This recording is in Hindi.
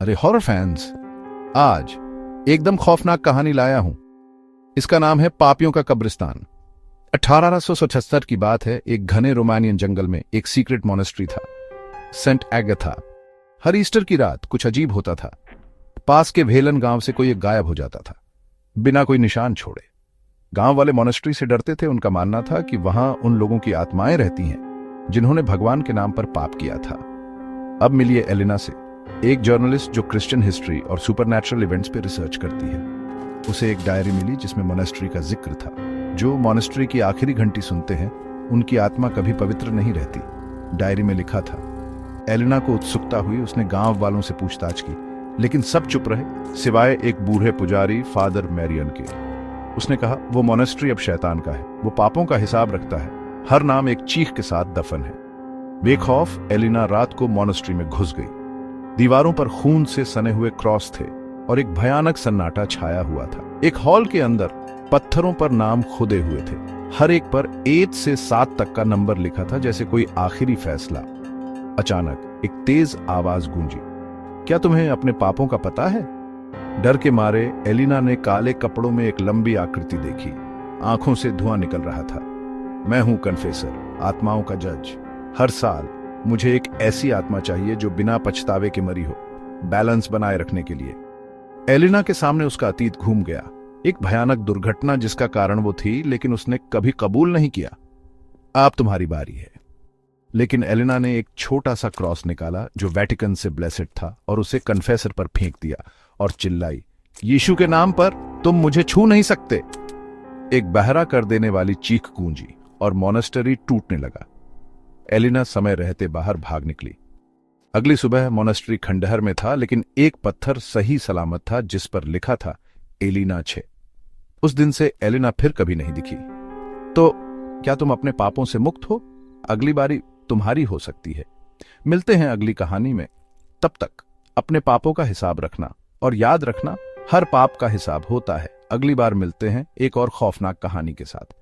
अरे हॉरर फैंस, आज एकदम खौफनाक कहानी लाया हूं। इसका नाम है पापियों का कब्रिस्तान। 1877 की बात है। एक घने रोमानियन जंगल में एक सीक्रेट मॉनेस्ट्री था, सेंट एगाथा। हर ईस्टर की रात कुछ अजीब होता था। पास के भेलन गांव से कोई एक गायब हो जाता था, बिना कोई निशान छोड़े। गांव वाले मॉनेस्ट्री से डरते थे। उनका मानना था कि वहां उन लोगों की आत्माएं रहती हैं जिन्होंने भगवान के नाम पर पाप किया था। अब मिलिए एलिना से, एक जर्नलिस्ट जो क्रिश्चियन हिस्ट्री और सुपरनैचुरल इवेंट्स पे रिसर्च करती है। उसे एक डायरी मिली जिसमें मॉनेस्ट्री का जिक्र था। जो मॉनेस्ट्री की आखिरी घंटी सुनते हैं उनकी आत्मा कभी पवित्र नहीं रहती, डायरी में लिखा था। एलिना को उत्सुकता हुई। उसने गांव वालों से पूछताछ की, लेकिन सब चुप रहे सिवाय एक बूढ़े पुजारी फादर मैरियन के। उसने कहा, वो मॉनेस्ट्री अब शैतान का है, वो पापों का हिसाब रखता है। हर नाम एक चीख के साथ दफन है। बेखौफ एलिना रात को मॉनेस्ट्री में घुस गई। दीवारों पर खून से सने हुए क्रॉस थे और एक भयानक सन्नाटा छाया हुआ था। एक हॉल के अंदर पत्थरों पर नाम खुदे हुए थे, हर एक पर 1 से 7 तक का नंबर लिखा था, जैसे कोई आखिरी फैसला। अचानक एक तेज आवाज गूंजी, क्या तुम्हें अपने पापों का पता है? डर के मारे एलिना ने काले कपड़ों में एक लंबी आकृति देखी। आंखों से धुआं निकल रहा था। मैं हूं कन्फेसर, आत्माओं का जज। हर साल मुझे एक ऐसी आत्मा चाहिए जो बिना पछतावे के मरी हो, बैलेंस बनाए रखने के लिए। एलिना के सामने उसका अतीत घूम गया। एक भयानक दुर्घटना जिसका कारण वो थी, लेकिन उसने कभी कबूल नहीं किया। अब तुम्हारी बारी है। लेकिन एलिना ने एक छोटा सा क्रॉस निकाला जो वेटिकन से ब्लेसेड था और उसे कन्फेसर पर फेंक दिया और चिल्लाई, यीशु के नाम पर तुम मुझे छू नहीं सकते। एक बहरा कर देने वाली चीख गूंजी और मॉनेस्टरी टूटने लगा। एलिना समय रहते बाहर भाग निकली। अगली सुबह मॉनेस्ट्री खंडहर में था, लेकिन एक पत्थर सही सलामत था जिस पर लिखा था एलिना 6। उस दिन से एलिना फिर कभी नहीं दिखी। तो क्या तुम अपने पापों से मुक्त हो? अगली बारी तुम्हारी हो सकती है। मिलते हैं अगली कहानी में। तब तक अपने पापों का हिसाब रखना और याद रखना, हर पाप का हिसाब होता है। अगली बार मिलते हैं एक और खौफनाक कहानी के साथ।